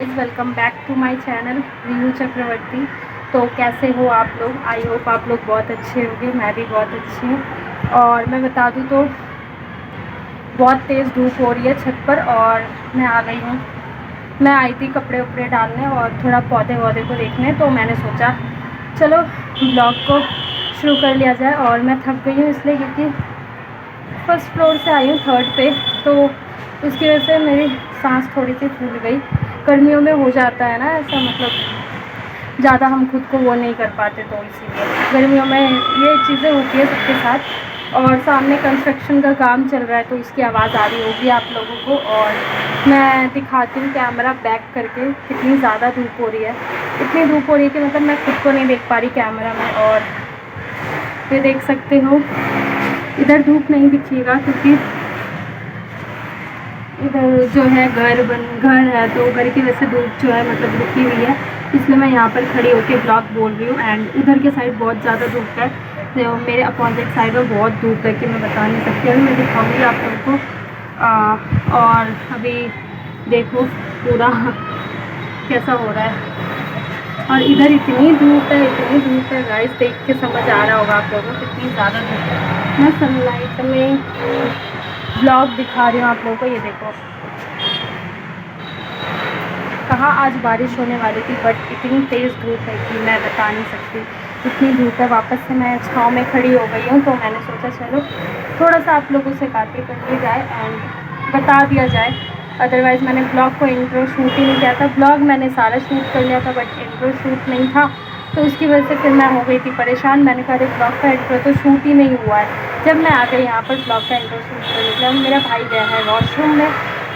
Welcome back to my channel Riyu Chakraborty. तो कैसे हो आप लोग? आई होप आप लोग बहुत अच्छे होंगे। मैं भी बहुत अच्छी हूँ। और मैं बता दूँ तो बहुत तेज़ धूप हो रही है छत पर और मैं आ गई हूँ। मैं आई थी कपड़े उपड़े डालने और थोड़ा पौधे वौधे को देखने, तो मैंने सोचा चलो ब्लॉग को शुरू कर लिया जाए। और मैं थक गई हूँ इसलिए क्योंकि फर्स्ट फ्लोर से आई हूँ थर्ड पे, तो उसकी वजह से मेरी सांस थोड़ी सी फूल गई। गर्मियों में हो जाता है ना ऐसा, मतलब ज़्यादा हम खुद को वो नहीं कर पाते, तो इसीलिए गर्मियों में ये चीज़ें होती है सबके साथ। और सामने कंस्ट्रक्शन का काम चल रहा है तो इसकी आवाज़ आ रही होगी आप लोगों को। और मैं दिखाती हूँ कैमरा बैक करके, कितनी ज़्यादा धूप हो रही है। इतनी धूप हो रही है कि मतलब मैं खुद को नहीं देख पा रही कैमरा में। और ये देख सकते हो, इधर धूप नहीं दिखिएगा क्योंकि इधर जो है घर है, तो घर की वजह से धूप जो है मतलब रुकी हुई है, इसलिए मैं यहाँ पर खड़ी होकर ब्लॉग बोल रही हूँ। एंड उधर के साइड बहुत ज़्यादा धूप है, तो मेरे अपोजिट साइड में बहुत धूप है कि मैं बता नहीं सकती। अभी मैं दिखाऊंगी आप लोगों को। और अभी देखो पूरा कैसा हो रहा है। और इधर इतनी धूप है गाइस, देख के समझ आ रहा होगा आप लोगों को कितनी ज़्यादा धूप है। मैं सनलाइट में ब्लॉग दिखा रही हूँ आप लोगों को। ये देखो, कहाँ आज बारिश होने वाली थी, बट इतनी तेज़ धूप है कि मैं बता नहीं सकती। इतनी धूप है। वापस से मैं छाँव में खड़ी हो गई हूँ, तो मैंने सोचा चलो थोड़ा सा आप लोगों से बातें कर ली जाए एंड बता दिया जाए। अदरवाइज़ मैंने ब्लॉग को इंट्रो शूट ही नहीं किया था। ब्लॉग मैंने सारा शूट कर लिया था, बट इंट्रो शूट नहीं था, तो उसकी वजह से फिर मैं हो गई थी परेशान। मैंने कहा अरे ब्लॉग का इंट्रो तो शूट ही नहीं हुआ है। जब मैं आ गई यहाँ पर ब्लॉग का इंट्रो शूट करने के लिए, मेरा भाई गया है वॉशरूम में,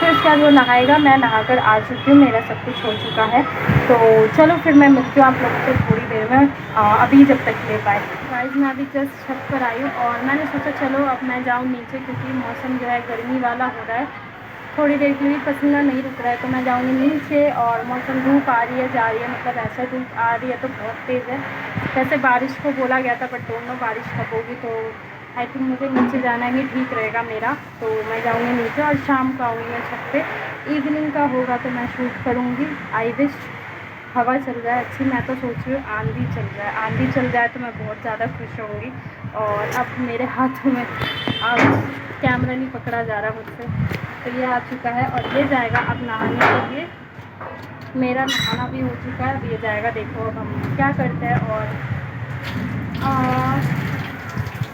फिर उसके बाद वो नहाएगा। मैं नहाकर आ चुकी हूँ, मेरा सब कुछ हो चुका है। तो चलो फिर मैं मिलती हूँ आप लोगों से थोड़ी देर में, अभी जब तक ले पाए। गाइस मैं अभी जस्ट छत पर आई हूँ और मैंने सोचा चलो अब मैं जाऊँ नीचे, क्योंकि मौसम जो है गर्मी वाला हो रहा है। थोड़ी देर के लिए पसीना नहीं रुक रहा है, तो मैं जाऊँगी नीचे। और मौसम धूप आ रही है जा रही है, मतलब ऐसा धूप आ रही है तो बहुत तेज़ है। वैसे बारिश को बोला गया था, बट डोंट नो बारिश कब होगी, तो आई थिंक मुझे नीचे जाना ही ठीक रहेगा मेरा। तो मैं जाऊँगी नीचे और शाम को आऊँगी मैं छत पे। इवनिंग का होगा तो मैं शूट करूँगी। I wish. हवा चल रहा है अच्छी, मैं तो सोच रही हूँ आंधी चल रहा है, आंधी चल जाए तो मैं बहुत ज़्यादा खुश होंगी। और अब मेरे हाथों में अब कैमरा नहीं पकड़ा जा रहा मुझसे, तो ये आ चुका है और ये जाएगा अब नहाने के लिए। मेरा नहाना भी हो चुका है, अब ये जाएगा। देखो अब हम क्या करते हैं। और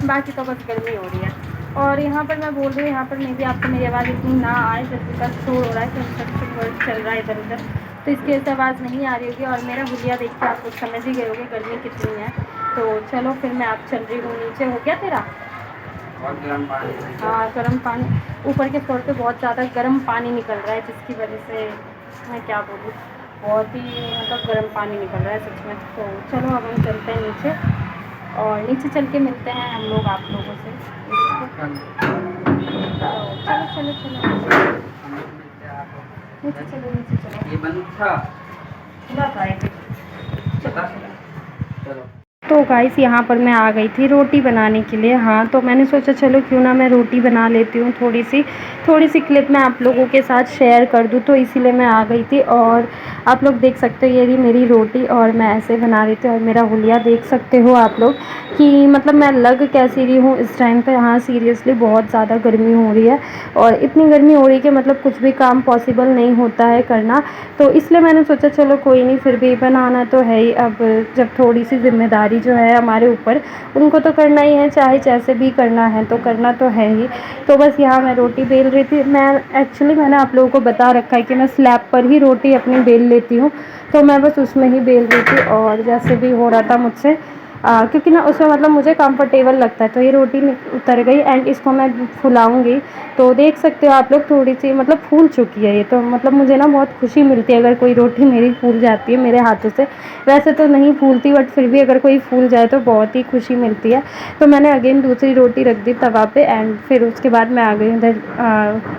बाकी तो बस गर्मी हो रही है। और यहाँ पर मैं बोल रही हूँ, यहाँ पर मे भी आपको मेरी आवाज़ इतनी ना आए, जैसे का शोर हो रहा है, कंस्ट्रक्शन वर्क चल रहा है इधर उधर, तो इसकी वजह से आवाज़ नहीं आ रही होगी। और मेरा हुलिया देख के आप लोग समझ ही गए होंगे गर्मी कितनी है। तो चलो फिर मैं आप चल रही हूँ नीचे। हो गया तेरा? गर्म पानी। हाँ गर्म पानी, ऊपर के फ्लोर पे बहुत ज़्यादा गर्म पानी निकल रहा है, जिसकी वजह से मैं क्या बोलूँ, बहुत ही मतलब गर्म पानी निकल रहा है सच में। तो चलो अब हम चलते हैं नीचे और नीचे चल के मिलते हैं हम लोग आप लोगों से। तो चलो चलो चलो नीचे चलो, नीचे चलो। ये बंद था, खुला था ये। चलो चलो। तो गाइस यहाँ पर मैं आ गई थी रोटी बनाने के लिए। हाँ तो मैंने सोचा चलो क्यों ना मैं रोटी बना लेती हूँ। थोड़ी सी क्लिप मैं आप लोगों के साथ शेयर कर दूँ, तो इसीलिए मैं आ गई थी। और आप लोग देख सकते हो ये रही मेरी रोटी और मैं ऐसे बना रही थी। और मेरा हुलिया देख सकते हो आप लोग कि मतलब मैं लग कैसी रही हूँ इस टाइम पे। हाँ सीरियसली बहुत ज़्यादा गर्मी हो रही है और इतनी गर्मी हो रही है कि मतलब कुछ भी काम पॉसिबल नहीं होता है करना। तो इसलिए मैंने सोचा चलो कोई नहीं, फिर भी बनाना तो है ही। अब जब थोड़ी सी ज़िम्मेदारी जो है हमारे ऊपर, उनको तो करना ही है, चाहे जैसे भी करना है तो करना तो है ही। तो बस यहाँ मैं रोटी बेल रही थी। मैंने आप लोगों को बता रखा है कि मैं स्लैब पर ही रोटी अपनी बेल लेती हूँ, तो मैं बस उसमें ही बेल रही थी। और जैसे भी हो रहा था मुझसे, क्योंकि ना उसमें मतलब मुझे कंफर्टेबल लगता है। तो ये रोटी उतर गई एंड इसको मैं फुलाऊंगी। तो देख सकते हो आप लोग थोड़ी सी मतलब फूल चुकी है ये, तो मतलब मुझे ना बहुत खुशी मिलती है अगर कोई रोटी मेरी फूल जाती है मेरे हाथों से। वैसे तो नहीं फूलती, बट फिर भी अगर कोई फूल जाए तो बहुत ही खुशी मिलती है। तो मैंने अगेन दूसरी रोटी रख दी तवा पे एंड फिर उसके बाद मैं आ गई इधर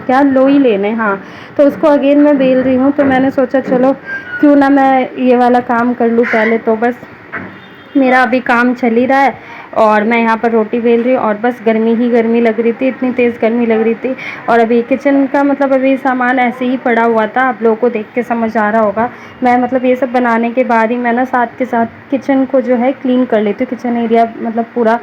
क्या लोई लेने। हाँ तो उसको अगेन मैं बेल रही हूँ। तो मैंने सोचा चलो क्यों ना मैं ये वाला काम कर लूँ पहले। तो बस मेरा अभी काम चल ही रहा है और मैं यहाँ पर रोटी बेल रही हूँ और बस गर्मी ही गर्मी लग रही थी, इतनी तेज़ गर्मी लग रही थी। और अभी किचन का मतलब अभी सामान ऐसे ही पड़ा हुआ था, आप लोगों को देख के समझ आ रहा होगा। मैं मतलब ये सब बनाने के बाद ही मैं ना साथ के साथ किचन को जो है क्लीन कर लेती हूँ, किचन एरिया मतलब पूरा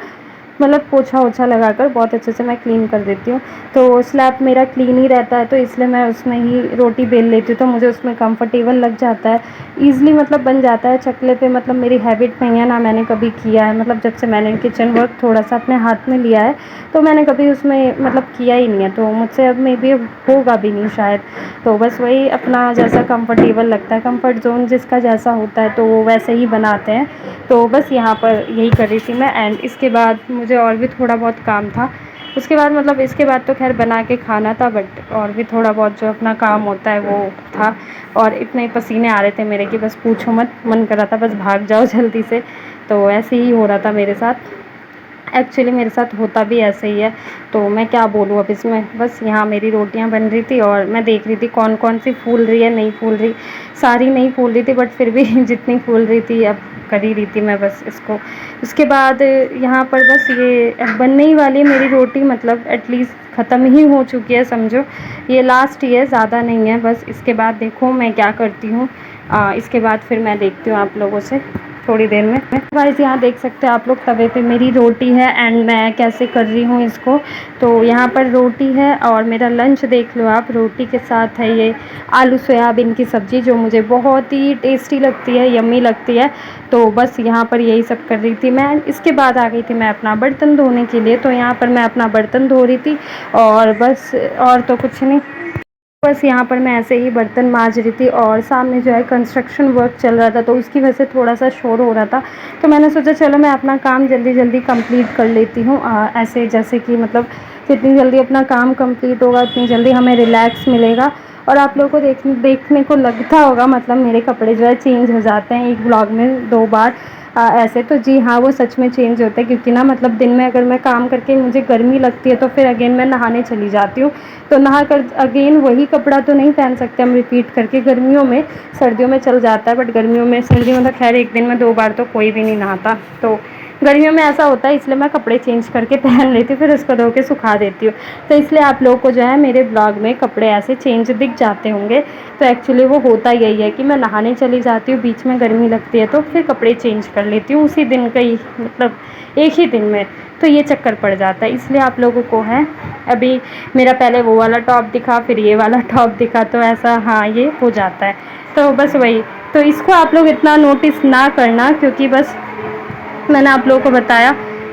मतलब पोछा ओछा लगाकर बहुत अच्छे से मैं क्लीन कर देती हूँ। तो स्लैब मेरा क्लीन ही रहता है, तो इसलिए मैं उसमें ही रोटी बेल लेती हूँ, तो मुझे उसमें कंफर्टेबल लग जाता है, ईज़िली मतलब बन जाता है। चकले पे मतलब मेरी हैबिट नहीं है, ना मैंने कभी किया है, मतलब जब से मैंने किचन वर्क थोड़ा-सा अपने हाथ में लिया है, तो मैंने कभी उसमें मतलब किया ही नहीं है, तो मुझसे अब मेबी होगा भी नहीं शायद। तो बस वही अपना जैसा कंफर्टेबल लगता है, कंफर्ट ज़ोन जिसका जैसा होता है, तो वो वैसे ही बनाते हैं। तो बस यहाँ पर यही कर रही थी मैं, एंड इसके बाद मुझे और भी थोड़ा बहुत काम था। उसके बाद मतलब इसके बाद तो ख़ैर बना के खाना था, बट और भी थोड़ा बहुत जो अपना काम होता है वो था। और इतने पसीने आ रहे थे मेरे कि बस पूछो मत, मन कर रहा था बस भाग जाओ जल्दी से। तो ऐसे ही हो रहा था मेरे साथ। एक्चुअली मेरे साथ होता भी ऐसे ही है, तो मैं क्या बोलूँ अब इसमें। बस यहाँ मेरी रोटियाँ बन रही थी और मैं देख रही थी कौन-कौन सी फूल रही है, नहीं फूल रही। सारी नहीं फूल रही थी, बट फिर भी जितनी फूल रही थी अब कर ही रही थी मैं बस इसको। उसके बाद यहाँ पर बस ये अब बनने ही वाली है मेरी रोटी, मतलब एटलीस्ट ख़त्म ही हो चुकी है समझो। ये लास्ट ही है, ज़्यादा नहीं है। बस इसके बाद देखो मैं क्या करती हूँ। इसके बाद फिर मैं देखती हूँ आप लोगों से थोड़ी देर में। गाइस यहाँ देख सकते हैं आप लोग, तवे पे मेरी रोटी है एंड मैं कैसे कर रही हूँ इसको। तो यहाँ पर रोटी है और मेरा लंच देख लो आप। रोटी के साथ है ये आलू सोयाबीन की सब्ज़ी, जो मुझे बहुत ही टेस्टी लगती है, यम्मी लगती है। तो बस यहाँ पर यही सब कर रही थी मैं। इसके बाद आ गई थी मैं अपना बर्तन धोने के लिए, तो यहाँ पर मैं अपना बर्तन धो रही थी और बस, और तो कुछ नहीं। बस यहाँ पर मैं ऐसे ही बर्तन मांज रही थी और सामने जो है कंस्ट्रक्शन वर्क चल रहा था, तो उसकी वजह से थोड़ा सा शोर हो रहा था। तो मैंने सोचा चलो मैं अपना काम जल्दी जल्दी कंप्लीट कर लेती हूँ। ऐसे जैसे कि मतलब जितनी जल्दी अपना काम कंप्लीट होगा उतनी जल्दी हमें रिलैक्स मिलेगा। और आप लोगों को देखने को लगता होगा मतलब मेरे कपड़े जो है चेंज हो जाते हैं एक ब्लॉग में 2 बार। ऐसे तो जी हाँ, वो सच में चेंज होता है, क्योंकि ना मतलब दिन में अगर मैं काम करके मुझे गर्मी लगती है तो फिर अगेन मैं नहाने चली जाती हूँ। तो नहा कर अगेन वही कपड़ा तो नहीं पहन सकते हम रिपीट करके गर्मियों में। सर्दियों में चल जाता है, बट गर्मियों में, सर्दियों में तो खैर एक दिन में 2 बार तो कोई भी नहीं नहाता। तो गर्मियों में ऐसा होता है, इसलिए मैं कपड़े चेंज करके पहन लेती हूँ, फिर उसको धो के सुखा देती हूँ। तो इसलिए आप लोगों को जो है मेरे ब्लॉग में कपड़े ऐसे चेंज दिख जाते होंगे। तो एक्चुअली वो होता यही है कि मैं नहाने चली जाती हूँ, बीच में गर्मी लगती है तो फिर कपड़े चेंज कर लेती हूँ उसी दिन का ही, मतलब एक ही दिन में। तो ये चक्कर पड़ जाता है, इसलिए आप लोगों को है। अभी मेरा पहले वो वाला टॉप दिखा, फिर ये वाला टॉप दिखा, तो ऐसा हाँ ये हो जाता है। तो बस वही, तो इसको आप लोग इतना नोटिस ना करना, क्योंकि बस मैंने आप लोगों को बताया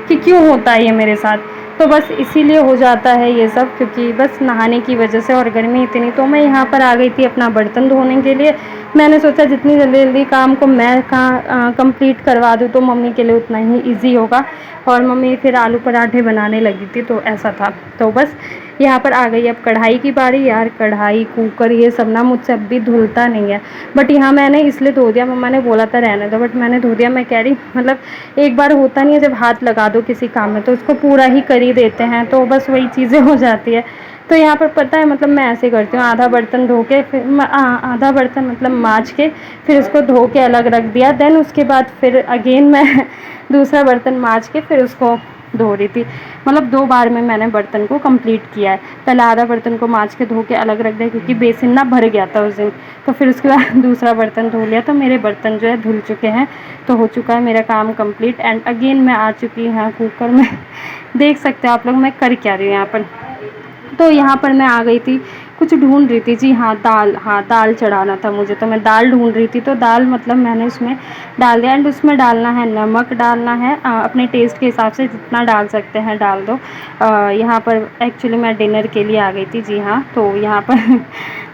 कि क्यों होता है ये मेरे साथ। तो बस इसीलिए हो जाता है ये सब, क्योंकि बस नहाने की वजह से और गर्मी इतनी। तो मैं यहाँ पर आ गई थी अपना बर्तन धोने के लिए। मैंने सोचा जितनी जल्दी जल्दी काम को मैं कंप्लीट करवा दूँ तो मम्मी के लिए उतना ही इजी होगा। और मम्मी फिर आलू पराठे बनाने लगी थी, तो ऐसा था। तो बस यहाँ पर आ गई अब कढ़ाई की बारी। यार कढ़ाई, कुकर, ये सब ना मुझसे अब भी धुलता नहीं है, बट यहाँ मैंने इसलिए धो दिया, मम्मा ने बोला था रहने दो, बट मैंने धो दिया। मैं कह रही मतलब एक बार होता नहीं है जब हाथ लगा दो किसी काम में तो उसको पूरा ही कर ही देते हैं, तो बस वही चीज़ें हो जाती है। तो यहाँ पर पता है मतलब मैं ऐसे करती हूँ, आधा बर्तन धो के फिर आधा बर्तन मतलब माँज के फिर उसको धो के अलग रख दिया, देन उसके बाद फिर अगेन मैं दूसरा बर्तन माँज के फिर उसको धो रही थी। मतलब 2 बार में मैंने बर्तन को कंप्लीट किया है। पहले आधा बर्तन को माँज के धो के अलग रख दिया, क्योंकि बेसिन ना भर गया था उस दिन। तो फिर उसके बाद दूसरा बर्तन धो लिया, तो मेरे बर्तन जो है धुल चुके हैं। तो हो चुका है मेरा काम कंप्लीट, एंड अगेन मैं आ चुकी हूँ कुकर में। देख सकते हो आप लोग मैं कर क्या रही हूँ यहाँ पर। तो यहाँ पर मैं आ गई थी, कुछ ढूंढ रही थी। जी हाँ, दाल, हाँ दाल चढ़ाना था मुझे, तो मैं दाल ढूंढ रही थी। तो दाल मतलब मैंने उसमें डाल दिया, एंड उसमें डालना है नमक, डालना है अपने टेस्ट के हिसाब से जितना डाल सकते हैं डाल दो। यहाँ पर एक्चुअली मैं डिनर के लिए आ गई थी, जी हाँ। तो यहाँ पर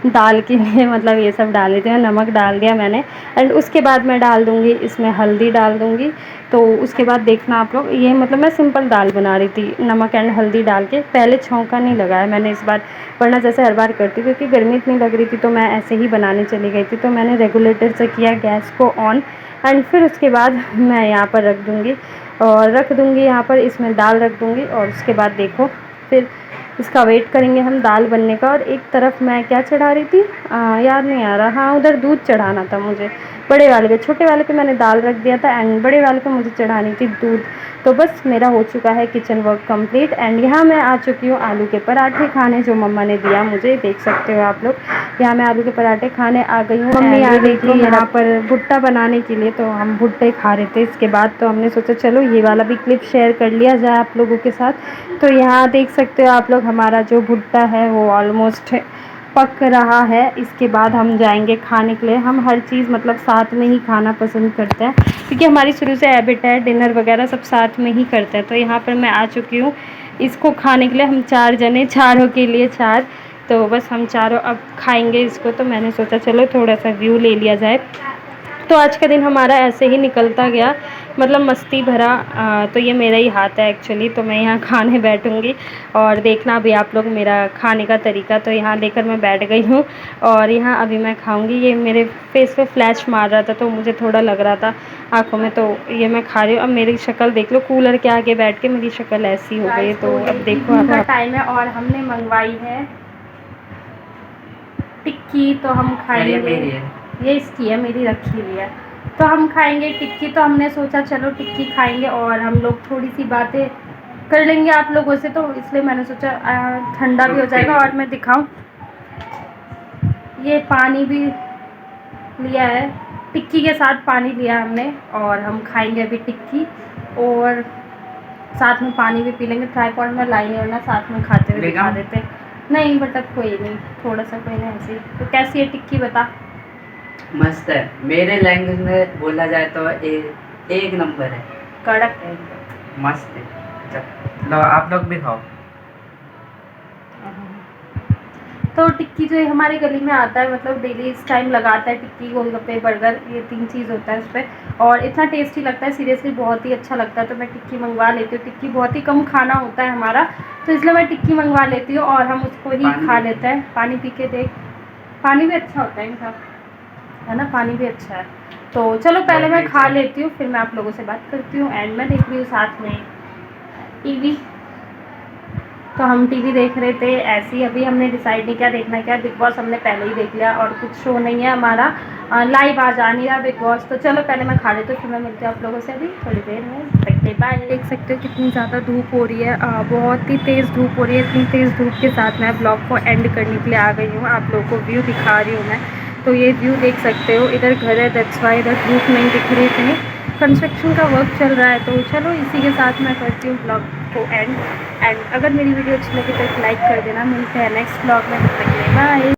दाल के लिए मतलब ये सब डाल देते हैं, नमक डाल दिया मैंने, एंड उसके बाद मैं डाल दूँगी इसमें हल्दी डाल दूँगी। तो उसके बाद देखना आप लोग, ये मतलब मैं सिंपल दाल बना रही थी, नमक एंड हल्दी डाल के। पहले छौंका नहीं लगाया मैंने इस बार, वरना जैसे हर बार करती, क्योंकि गर्मी इतनी लग रही थी तो मैं ऐसे ही बनाने चली गई थी। तो मैंने रेगुलेटर से किया गैस को ऑन, एंड फिर उसके बाद मैं यहाँ पर रख दूँगी, और रख दूँगी यहाँ पर इसमें दाल रख दूँगी। और उसके बाद देखो फिर इसका वेट करेंगे हम दाल बनने का। और एक तरफ मैं क्या चढ़ा रही थी, याद नहीं आ रहा, हाँ उधर दूध चढ़ाना था मुझे। बड़े वाले पे, छोटे वाले पे मैंने दाल रख दिया था एंड बड़े वाले पे मुझे चढ़ानी थी दूध। तो बस मेरा हो चुका है किचन वर्क कंप्लीट एंड यहाँ मैं आ चुकी हूँ आलू के पराठे खाने, जो मम्मा ने दिया मुझे, देख सकते हो आप लोग। यहाँ मैं आलू के पराठे खाने आ गई हूँ। मम्मी आ गई थी यहाँ पर भुट्टा बनाने के लिए, तो हम भुट्टे खा रहे थे इसके बाद। तो हमने सोचा चलो ये वाला भी क्लिप शेयर कर लिया जाए आप लोगों के साथ। तो यहाँ देख सकते हो आप लोग, हमारा जो भुट्टा है वो ऑलमोस्ट पक रहा है। इसके बाद हम जाएंगे खाने के लिए। हम हर चीज़ मतलब साथ में ही खाना पसंद करते हैं, क्योंकि हमारी शुरू से हैबिट है, डिनर वगैरह सब साथ में ही करते हैं। तो यहाँ पर मैं आ चुकी हूँ इसको खाने के लिए। हम 4 जने, चारों के लिए 4, तो बस हम चारों अब खाएंगे इसको। तो मैंने सोचा चलो थोड़ा सा व्यू ले लिया जाए। तो आज का दिन हमारा ऐसे ही निकलता गया, मतलब मस्ती भरा। तो ये मेरा ही हाथ है एक्चुअली, तो मैं यहाँ खाने बैठूँगी और देखना अभी आप लोग मेरा खाने का तरीका। तो यहाँ लेकर मैं बैठ गई हूँ और यहाँ अभी मैं खाऊँगी। ये मेरे फेस पे फ्लैश मार रहा था तो मुझे थोड़ा लग रहा था आँखों में, तो ये मैं खा रही हूँ। अब मेरी शक्ल देख लो, कूलर के आगे बैठ के मेरी शक्ल ऐसी हो गई। तो अब देखो आप, टाइम है और हमने मंगवाई है टिक्की, तो हम खाएंगे। ये इसकी है, मेरी रखी हुई है। तो हम खाएंगे टिक्की। तो हमने सोचा चलो टिक्की खाएंगे और हम लोग थोड़ी सी बातें कर लेंगे आप लोगों से, तो इसलिए मैंने सोचा ठंडा भी हो जाएगा। और मैं दिखाऊं, ये पानी भी लिया है, टिक्की के साथ पानी लिया हमने, और हम खाएंगे अभी टिक्की और साथ में पानी भी पी लेंगे। ट्राईपॉड में लाएंगे वरना साथ में खाते हुए दिखा देते। नहीं बट अब कोई नहीं, थोड़ा सा कोई नहीं ऐसे। तो कैसी है टिक्की बता। मस्त है, मेरे लैंग्वेज में बोला जाए तो एक नंबर है, कड़क है, मस्त है। लो आप लोग भी खाओ। तो टिक्की जो है हमारी गली में आता है, मतलब डेली इस टाइम लगाता है टिक्की, गोलगप्पे, बर्गर, ये 3 चीज़ होता है उस पर, और इतना टेस्टी लगता है, सीरियसली बहुत ही अच्छा लगता है। तो मैं टिक्की मंगवा लेती हूँ। टिक्की बहुत ही कम खाना होता है हमारा, तो इसलिए मैं टिक्की मंगवा लेती हूँ और हम उसको ही खा लेते हैं। पानी पी के देख, पानी भी अच्छा होता है इनका, है ना, पानी भी अच्छा है। तो चलो पहले मैं खा लेती हूँ, फिर मैं आप लोगों से बात करती हूँ। एंड मैं देख रही हूँ साथ में टीवी, तो हम टीवी देख रहे थे ऐसे ही। अभी हमने डिसाइड नहीं किया देखना क्या, बिग बॉस हमने पहले ही देख लिया और कुछ शो नहीं है हमारा लाइव आज आ नहीं रहा बिग बॉस। तो चलो पहले मैं खा लेती हूँ, फिर मैं मिलती हूँ आप लोगों से अभी थोड़ी देर में। देखते बाय। देख सकते हो कितनी ज़्यादा धूप हो रही है, बहुत ही तेज़ धूप हो रही है। इतनी तेज़ धूप के साथ मैं ब्लॉग को एंड करने के लिए आ गई हूँ। आप लोगों को व्यू दिखा रही हूँ मैं। तो ये व्यू देख सकते हो, इधर घर है, दैट्स वाई इधर धूप नहीं दिख रही थी, कंस्ट्रक्शन का वर्क चल रहा है। तो चलो इसी के साथ मैं करती हूँ ब्लॉग को एंड अगर मेरी वीडियो अच्छी लगी तो एक लाइक कर देना। मिलते हैं नेक्स्ट ब्लॉग में, तब तक के लिए बाय।